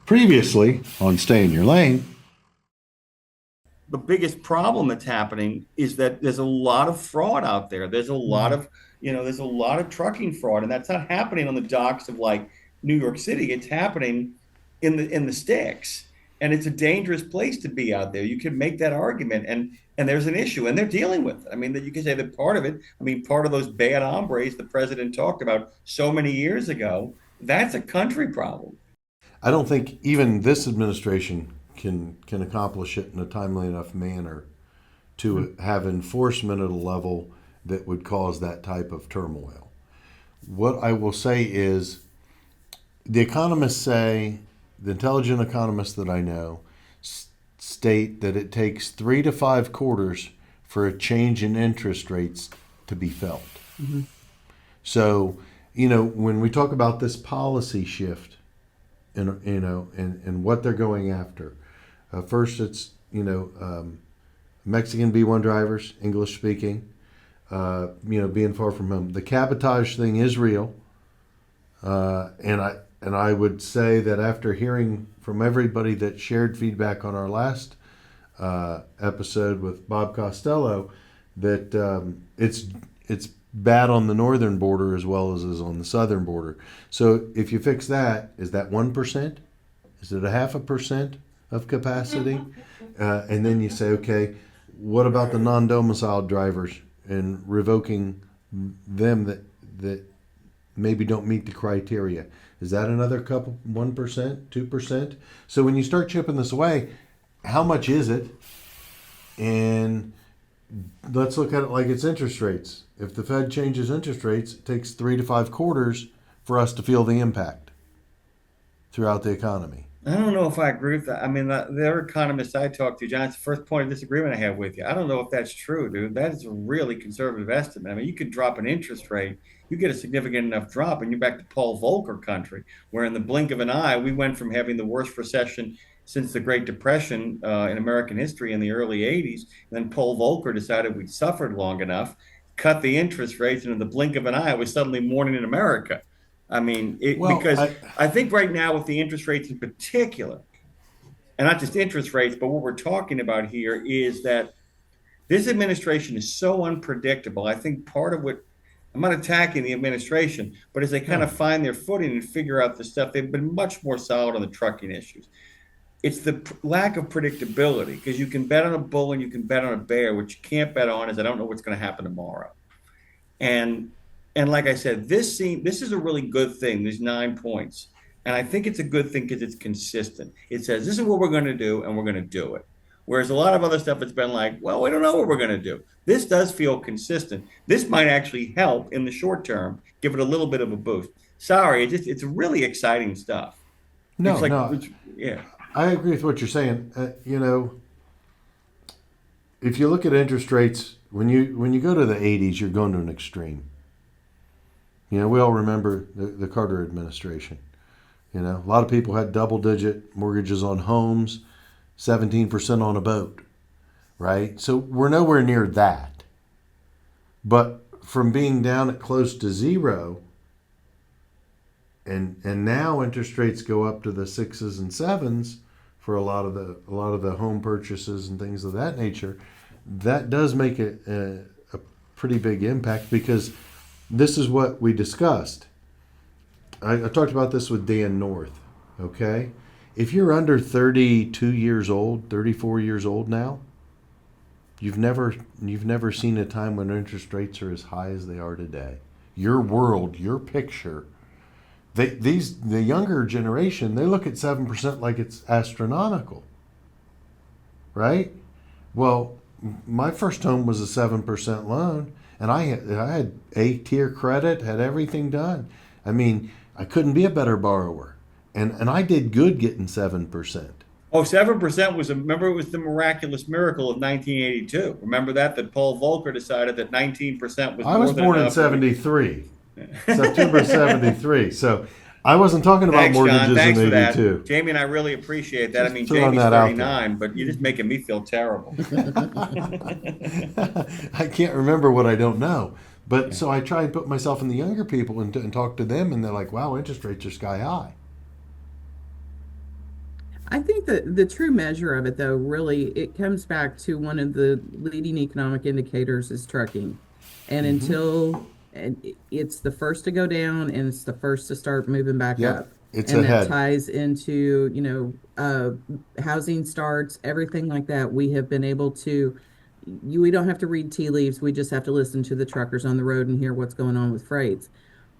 Previously on Stay in Your Lane. The biggest problem that's happening is that there's a lot of fraud out there. There's a lot of, there's a lot of trucking fraud, and that's not happening on the docks of like New York City. It's happening in the sticks, and it's a dangerous place to be out there. You can make that argument, and there's an issue, and they're dealing with it. I mean, that you can say that part of it. I mean, part of those bad hombres the president talked about so many years ago. That's a country problem. I don't think even this administration can accomplish it in a timely enough manner to have enforcement at a level that would cause that type of turmoil. What I will say is the economists say, the intelligent economists that I know state that it takes 3 to 5 quarters for a change in interest rates to be felt. Mm-hmm. So, when we talk about this policy shift, and what they're going after, first it's Mexican B1 drivers, English speaking, being far from home. The cabotage thing is real, and I would say that after hearing from everybody that shared feedback on our last episode with Bob Costello, that it's bad on the northern border as well as is on the southern border. So if you fix that, is that 1%? Is it a 0.5% of capacity? And then you say, okay, what about the non-domiciled drivers and revoking them that maybe don't meet the criteria? Is that another 1%, 2%? So when you start chipping this away, how much is it? And let's look at it like it's interest rates. If the Fed changes interest rates, it takes 3 to 5 quarters for us to feel the impact throughout the economy. I don't know if I agree with that. I mean, the other economists I talked to, John, it's the first point of disagreement I have with you. I don't know if that's true, dude. That is a really conservative estimate. I mean, you could drop an interest rate, you get a significant enough drop, and you're back to Paul Volcker country, where in the blink of an eye, we went from having the worst recession since the Great Depression in American history in the early 80s. And then Paul Volcker decided we'd suffered long enough, cut the interest rates, and in the blink of an eye, it was suddenly morning in America. I mean, Well, because I think right now with the interest rates in particular, and not just interest rates, but what we're talking about here is that this administration is so unpredictable. I think part of what I'm not attacking the administration, but as they kind no. of find their footing and figure out the stuff, they've been much more solid on the trucking issues. It's the lack of predictability because you can bet on a bull and you can bet on a bear. What you can't bet on is I don't know what's going to happen tomorrow. And and like I said, this is a really good thing. These 9 points, and I think it's a good thing because it's consistent. It says this is what we're going to do, and we're going to do it. Whereas a lot of other stuff, it's been like, well, we don't know what we're going to do. This does feel consistent. This might actually help in the short term, give it a little bit of a boost. Sorry, it's really exciting stuff. It's No, like, no, yeah, I agree with what you're saying. If you look at interest rates, when you go to the 80s, you're going to an extreme. We all remember the Carter administration. A lot of people had double-digit mortgages on homes, 17% on a boat, right? So we're nowhere near that. But from being down at close to zero, and now interest rates go up to the 6s and 7s for a lot of the home purchases and things of that nature, that does make a pretty big impact because this is what we discussed. I talked about this with Dan North. Okay, if you're under 32 years old, 34 years old now, you've never seen a time when interest rates are as high as they are today. Your world, your picture. The younger generation, they look at 7% like it's astronomical, right? Well, my first home was a 7% loan, and I had A-tier credit, had everything done. I mean, I couldn't be a better borrower, and I did good getting 7%. oh, 7% was remember it was the miraculous miracle of 1982. Remember that Paul Volcker decided that 19% was I was more than born in enough. 73, September 73. So I wasn't talking about Thanks, John. mortgages in Thanks for that. 82. Jamie and I really appreciate that. I mean, Throwing Jamie's that out there. 39, but you're just making me feel terrible. I can't remember what I don't know. But so I try and put myself in the younger people and talk to them, and they're like, wow, interest rates are sky high. I think that the true measure of it, though, really, it comes back to one of the leading economic indicators is trucking. And Hmm. until and it's the first to go down and it's the first to start moving back Yep, up. it's And that ahead. ties into, housing starts, everything like that. We have been able to, we don't have to read tea leaves. We just have to listen to the truckers on the road and hear what's going on with freights.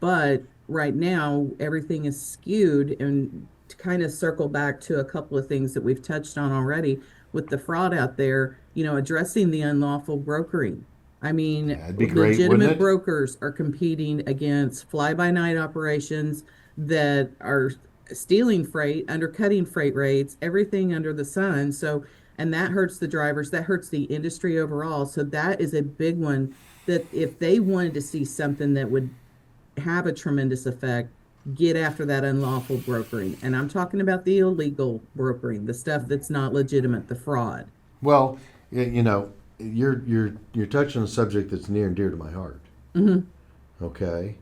But right now, everything is skewed. And to kind of circle back to a couple of things that we've touched on already with the fraud out there, addressing the unlawful brokering. I mean, That'd be great, wouldn't legitimate it? brokers are competing against fly-by-night operations that are stealing freight, undercutting freight rates, everything under the sun. So, and that hurts the drivers, that hurts the industry overall. So that is a big one that if they wanted to see something that would have a tremendous effect, get after that unlawful brokering. And I'm talking about the illegal brokering, the stuff that's not legitimate, the fraud. Well, you know, you're touching on a subject that's near and dear to my heart. Hmm. Okay,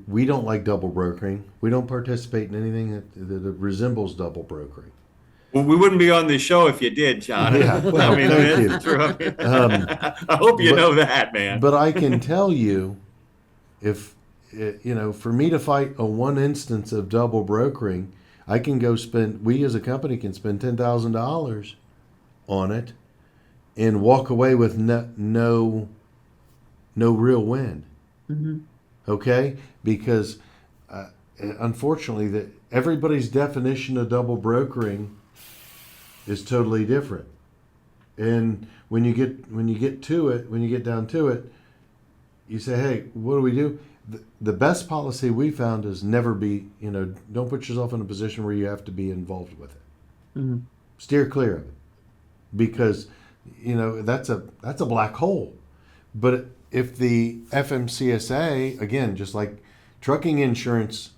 we don't like double brokering. We don't participate in anything that resembles double brokering. Well, we wouldn't be on this show if you did, John. Yeah, I well, mean, thank that's the you. truth. Um, I hope you but know that, man. but I can tell you, if for me to fight a one instance of double brokering, I can go spend. We as a company can spend $10,000 on it and walk away with no real win. Hmm. Okay, because uh, unfortunately, that everybody's definition of double brokering is totally different. And when you get down to it, you say, hey, what do we do? The best policy we found is never be, don't put yourself in a position where you have to be involved with it. Hmm. Steer clear of it because, that's a black hole. But if the FMCSA, again, just like trucking insurance,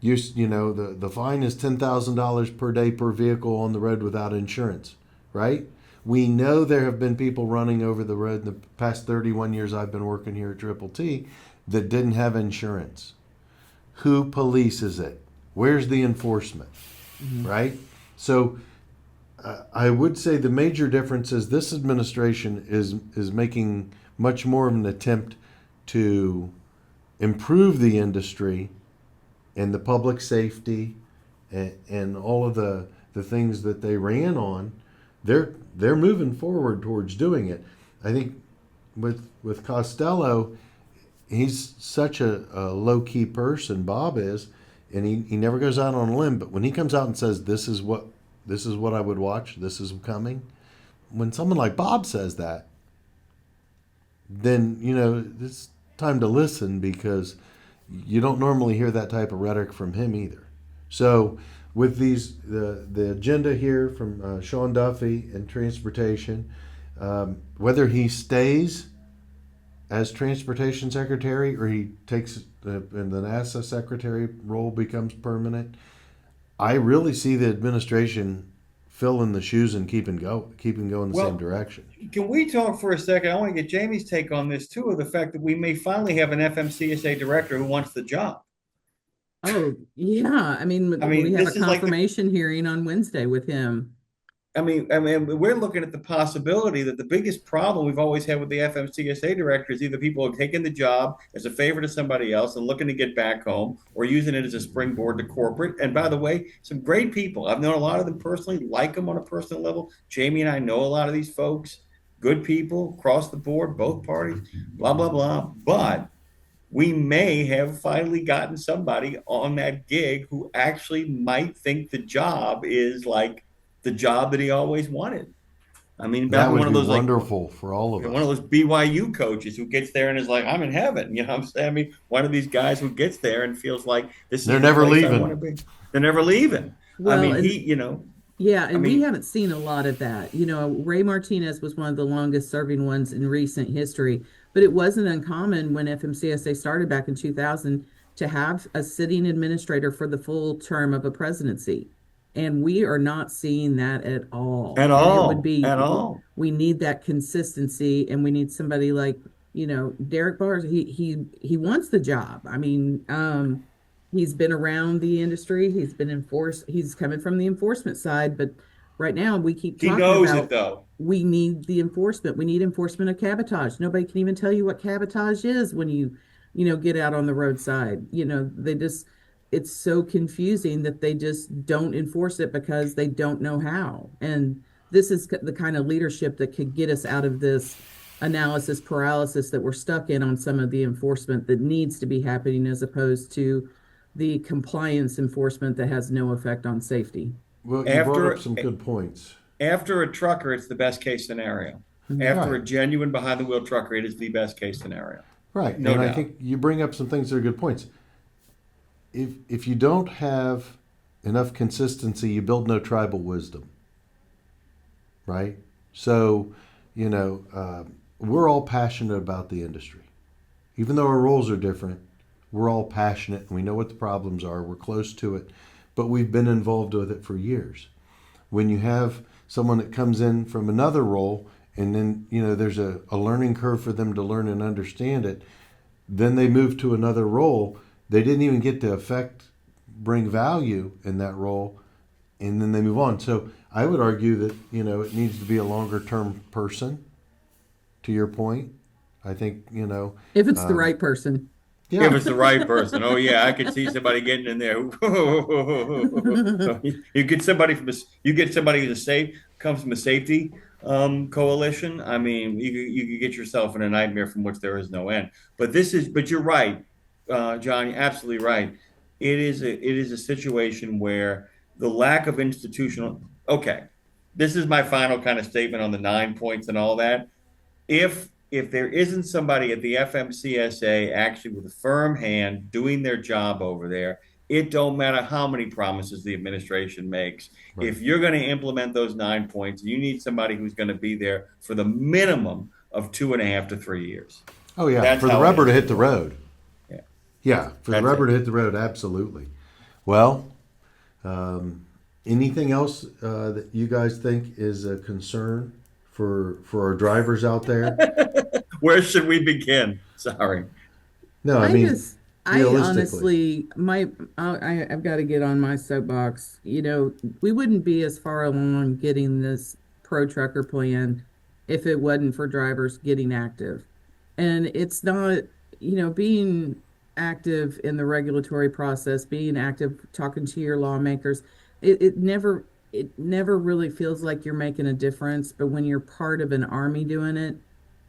the fine is $10,000 per day per vehicle on the road without insurance, right? We know there have been people running over the road in the past 31 years I've been working here at Triple T that didn't have insurance. Who polices it? Where's the enforcement, Hmm. right? So I would say the major difference is this administration is making much more of an attempt to improve the industry and the public safety and all of the things that they ran on. They're moving forward towards doing it. I think with Costello, he's such a low key person. Bob is, and he never goes out on a limb. But when he comes out and says this is what I would watch, this is coming. When someone like Bob says that, then it's time to listen because you don't normally hear that type of rhetoric from him either. So with the agenda here from Sean Duffy and transportation, whether he stays as transportation secretary or he takes and the NASA secretary role becomes permanent, I really see the administration filling the shoes and keeping going the same Well, direction. can we talk for a second? I want to get Jamie's take on this too, of the fact that we may finally have an FMCSA director who wants the job. Oh, yeah. I I mean, we mean, have a this is like the confirmation hearing on Wednesday with him. I mean, we're looking at the possibility that the biggest problem we've always had with the FMCSA director is either people are taking the job as a favor to somebody else and looking to get back home, or using it as a springboard to corporate. And by the way, some great people. I've known a lot of them personally, like them on a personal level. Jamie and I know a lot of these folks, good people across the board, both parties, blah, blah, blah. But we may have finally gotten somebody on that gig who actually might think the job is like the job that he always wanted. I mean, That imagine would one of be those like wonderful for all of one of us. those BYU coaches who gets there and is like, I'm in heaven. You know what I'm saying? I mean, one of these guys who gets there and feels like this They're is the never place I want to leaving. be. They're never leaving. I Well, mean, and yeah, I and we mean, haven't seen a lot of that. Ray Martinez was one of the longest serving ones in recent history, but it wasn't uncommon when FMCSA started back in 2000 to have a sitting administrator for the full term of a presidency. And we are not seeing that at all. at And it would all, be, at all. we need that consistency and we need somebody like, Derek Bars. He wants the job. I mean, he's been around the industry. He's coming from the enforcement side, but right now we keep He talking knows it about though. we need the enforcement. We need enforcement of cabotage. Nobody can even tell you what cabotage is when you get out on the roadside. It's so confusing that they just don't enforce it because they don't know how. And this is the kind of leadership that could get us out of this analysis paralysis that we're stuck in on some of the enforcement that needs to be happening as opposed to the compliance enforcement that has no effect on safety. Well, you brought up After some good points. after a trucker, it's the best case scenario. Mhm. After Right. a genuine behind the wheel trucker, it is the best case scenario. Right. No And I doubt. think you bring up some things that are good points. If you don't have enough consistency, you build no tribal wisdom. Right? So, we're all passionate about the industry. Even though our roles are different, we're all passionate and we know what the problems are. We're close to it, but we've been involved with it for years. When you have someone that comes in from another role and then, there's a learning curve for them to learn and understand it, then they move to another role. They didn't even get to bring value in that role, and then they move on. So I would argue that, it needs to be a longer term person, to your point. I think, If it's the right person. yeah. If it's the right person, oh yeah, I could see somebody getting in there. You get somebody who's comes from a safety coalition. I mean, you could get yourself in a nightmare from which there is no end. But you're right, John. You're absolutely right. It is a situation where the lack of institutional. Okay, this is my final kind of statement on the 9 points and all that. If there isn't somebody at the FMCSA actually with a firm hand doing their job over there, it don't matter how many promises the administration makes. Right. If you're going to implement those 9 points, you need somebody who's going to be there for the minimum of 2.5 to 3 years. Oh yeah, That's for the how it rubber to is. hit the road. Yeah. Yeah, for the That's rubber it. to hit the road, absolutely. Well, anything else that you guys think is a concern for our drivers out there? Where should we begin? Sorry. No, I I mean, just, I realistically. honestly, I've got to get on my soapbox. We wouldn't be as far along getting this pro trucker plan if it wasn't for drivers getting active. And it's not, being active in the regulatory process, being active, talking to your lawmakers, it never really feels like you're making a difference. But when you're part of an army doing it,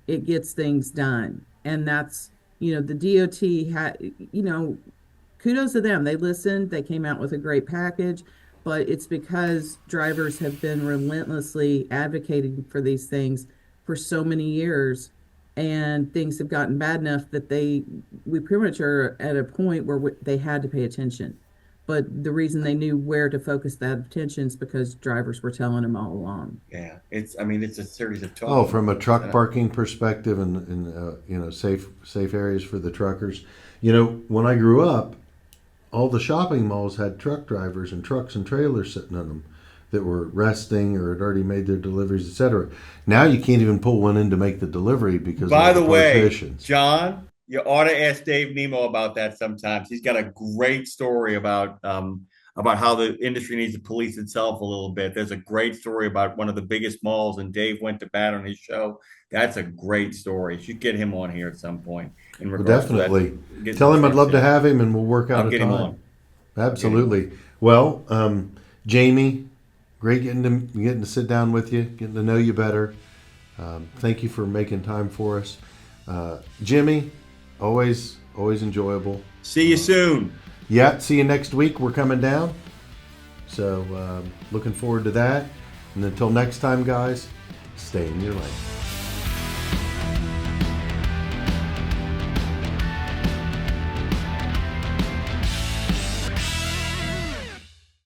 it gets things done. And that's, the DOT had, kudos to them. They listened, they came out with a great package, but it's because drivers have been relentlessly advocating for these things for so many years. And things have gotten bad enough that we pretty much are at a point where they had to pay attention. But the reason they knew where to focus that attention is because drivers were telling them all along. Yeah, it's a series of talks. Oh, from a truck parking perspective and safe areas for the truckers. When I grew up, all the shopping malls had truck drivers and trucks and trailers sitting in them that were resting or had already made their deliveries, etc. Now you can't even pull one in to make the delivery because By of the way, partitions. John, you ought to ask Dave Nemo about that sometimes. He's got a great story about how the industry needs to police itself a little bit. There's a great story about one of the biggest malls, and Dave went to bat on his show. That's a great story. You should get him on here at some point in Well, regards definitely. to that. Tell him I'd love to have him, and we'll work out I'll a get time. him on. Absolutely. Well, Jami, great getting to sit down with you, getting to know you better. Thank you for making time for us. Jimmy, always enjoyable. See you soon. Yeah, see you next week. We're coming down. So looking forward to that. And until next time, guys, stay in your lane.